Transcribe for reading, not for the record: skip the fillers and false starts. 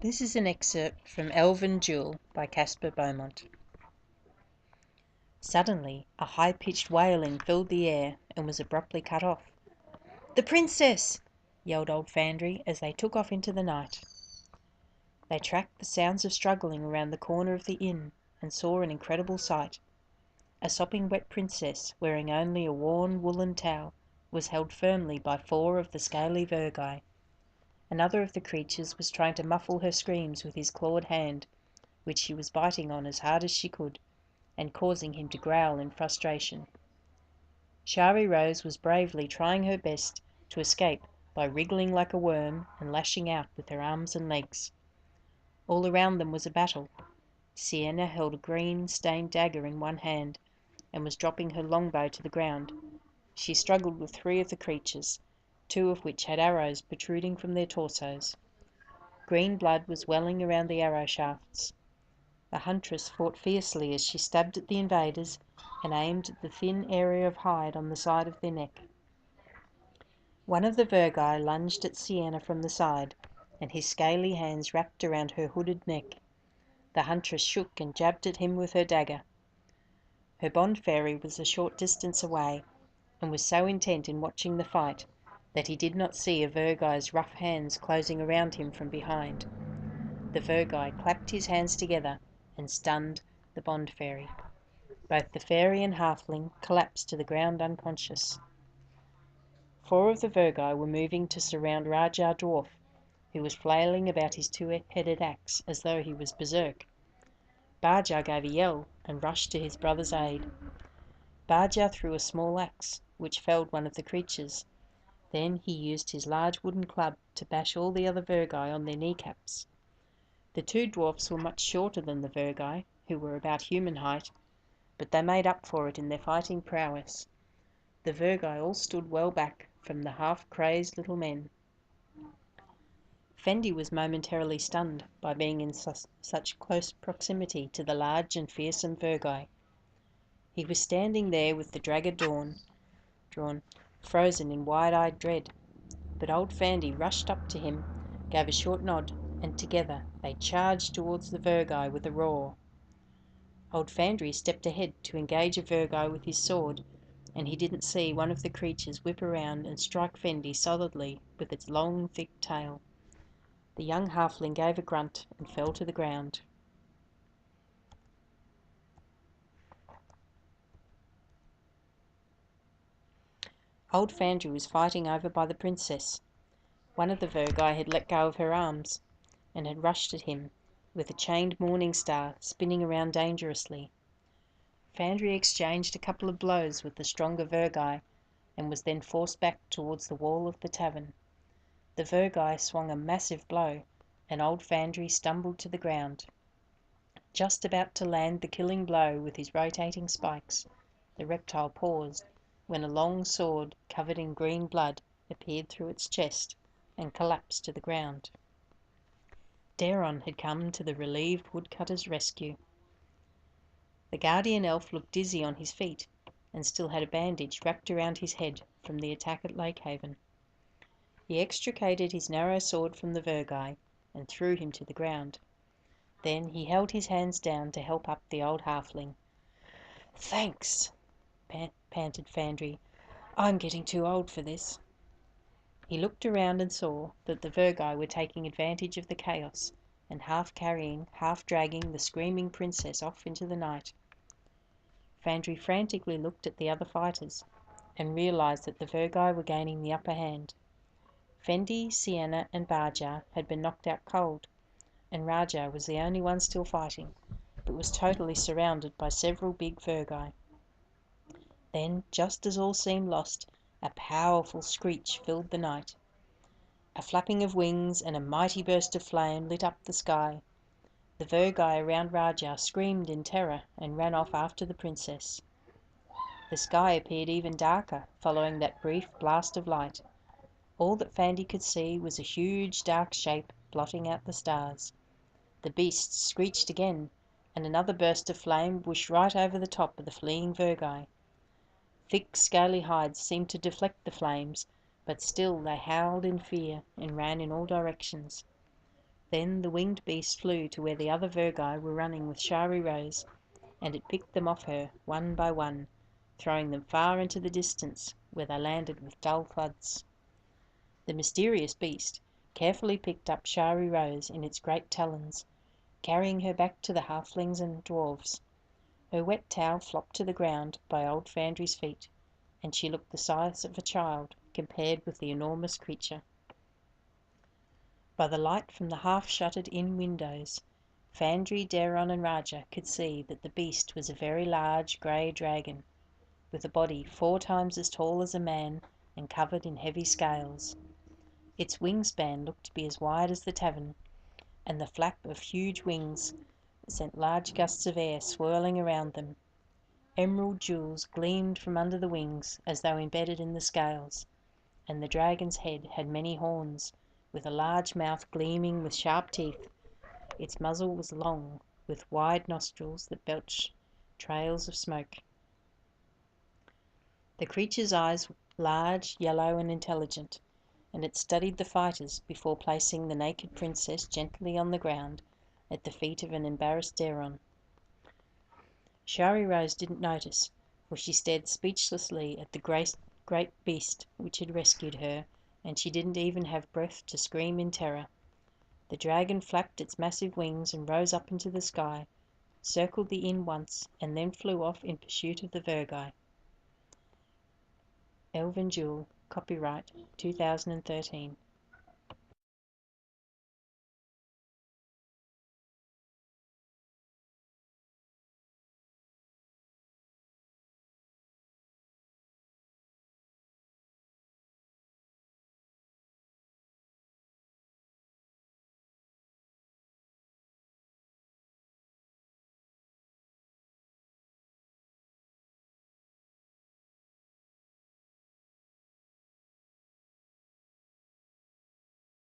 This is an excerpt from Elven Jewel by Caspar Beaumont. Suddenly a high-pitched wailing filled the air and was abruptly cut off. "The princess!" yelled old Fandry as they took off into the night. They tracked the sounds of struggling around the corner of the inn and saw an incredible sight. A sopping wet princess, wearing only a worn woolen towel, was held firmly by 4 of the scaly vergi. Another of the creatures was trying to muffle her screams with his clawed hand, which she was biting on as hard as she could, and causing him to growl in frustration. Shari Rose was bravely trying her best to escape by wriggling like a worm and lashing out with her arms and legs. All around them was a battle. Sienna held a green stained dagger in one hand and was dropping her longbow to the ground. She struggled with 3 of the creatures, 2 of which had arrows protruding from their torsos. Green blood was welling around the arrow shafts. The huntress fought fiercely as she stabbed at the invaders and aimed at the thin area of hide on the side of their neck. One of the vergi lunged at Sienna from the side, and his scaly hands wrapped around her hooded neck. The huntress shook and jabbed at him with her dagger. Her bond fairy was a short distance away, and was so intent in watching the fight that he did not see a vergi's rough hands closing around him from behind. The vergi clapped his hands together and stunned the bond fairy. Both the fairy and halfling collapsed to the ground unconscious. 4 of the vergi were moving to surround Rajah Dwarf, who was flailing about his 2-headed axe as though he was berserk. Bajah gave a yell and rushed to his brother's aid. Bajah threw a small axe, which felled one of the creatures. Then he used his large wooden club to bash all the other vergi on their kneecaps. The 2 dwarfs were much shorter than the vergi, who were about human height, but they made up for it in their fighting prowess. The vergi all stood well back from the half-crazed little men. Fendi was momentarily stunned by being in such close proximity to the large and fearsome vergi. He was standing there with the dagger drawn, frozen in wide-eyed dread, but old Fandy rushed up to him, gave a short nod, and together they charged towards the vergi with a roar. Old Fandry stepped ahead to engage a vergi with his sword, and he didn't see one of the creatures whip around and strike Fendi solidly with its long, thick tail. The young halfling gave a grunt and fell to the ground. Old Fandry was fighting over by the princess. One of the vergi had let go of her arms, and had rushed at him, with a chained morning star spinning around dangerously. Fandry exchanged a couple of blows with the stronger vergi, and was then forced back towards the wall of the tavern. The vergi swung a massive blow, and old Fandry stumbled to the ground. Just about to land the killing blow with his rotating spikes, the reptile paused, when a long sword covered in green blood appeared through its chest and collapsed to the ground. Daron had come to the relieved woodcutter's rescue. The guardian elf looked dizzy on his feet, and still had a bandage wrapped around his head from the attack at Lakehaven. He extricated his narrow sword from the vergi and threw him to the ground. Then he held his hands down to help up the old halfling. "Thanks," panted Fandry. "I'm getting too old for this." He looked around and saw that the vergi were taking advantage of the chaos, and half carrying, half dragging the screaming princess off into the night. Fandry frantically looked at the other fighters, and realised that the vergi were gaining the upper hand. Fendi, Sienna, and Bajah had been knocked out cold, and Rajah was the only one still fighting, but was totally surrounded by several big vergi. Then, just as all seemed lost, a powerful screech filled the night. A flapping of wings and a mighty burst of flame lit up the sky. The vergi around Rajah screamed in terror and ran off after the princess. The sky appeared even darker following that brief blast of light. All that Fandy could see was a huge dark shape blotting out the stars. The beasts screeched again, and another burst of flame whooshed right over the top of the fleeing vergi. Thick scaly hides seemed to deflect the flames, but still they howled in fear and ran in all directions. Then the winged beast flew to where the other Virgi were running with Shari Rose, and it picked them off her, one by one, throwing them far into the distance, where they landed with dull thuds. The mysterious beast carefully picked up Shari Rose in its great talons, carrying her back to the halflings and dwarfs. Her wet towel flopped to the ground by old Fandry's feet, and she looked the size of a child compared with the enormous creature. By the light from the half-shuttered inn windows, Fandry, Daron, and Rajah could see that the beast was a very large grey dragon, with a body 4 times as tall as a man and covered in heavy scales. Its wingspan looked to be as wide as the tavern, and the flap of huge wings sent large gusts of air swirling around them. Emerald jewels gleamed from under the wings as though embedded in the scales, and the dragon's head had many horns, with a large mouth gleaming with sharp teeth. Its muzzle was long, with wide nostrils that belched trails of smoke. The creature's eyes were large, yellow, and intelligent, and it studied the fighters before placing the naked princess gently on the ground at the feet of an embarrassed Daron. Shari Rose didn't notice, for she stared speechlessly at the great beast which had rescued her, and she didn't even have breath to scream in terror. The dragon flapped its massive wings and rose up into the sky, circled the inn once, and then flew off in pursuit of the Virgi. Elven Jewel, copyright 2013.